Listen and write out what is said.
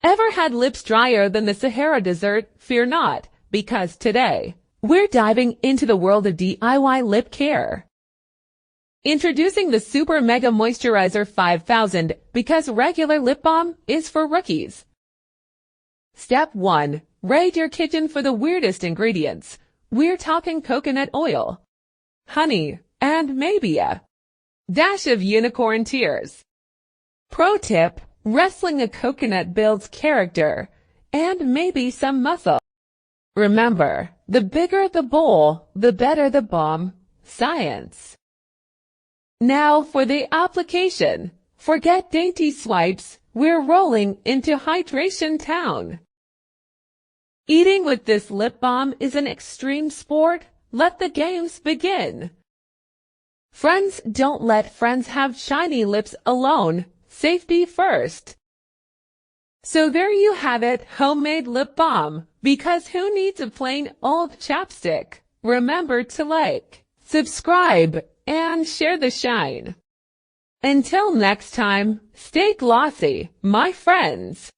Ever had lips drier than the Sahara Desert? Fear not, because today, we're diving into the world of DIY lip care. Introducing the Super Mega Moisturizer 5000, because regular lip balm is for rookies. Step 1. Raid your kitchen for the weirdest ingredients. We're talking coconut oil, honey, and maybe a dash of unicorn tears. Pro tip: wrestling a coconut builds character and maybe some muscle. Remember, the bigger the bowl, the better the balm. Science. Now for the application. Forget dainty swipes, we're rolling into hydration town. Eating with this lip balm is an extreme sport. Let the games begin. Friends, don't let friends have shiny lips alone. Safety first. So there you have it, homemade lip balm. Because who needs a plain old chapstick? Remember to like, subscribe, and share the shine. Until next time, stay glossy, my friends.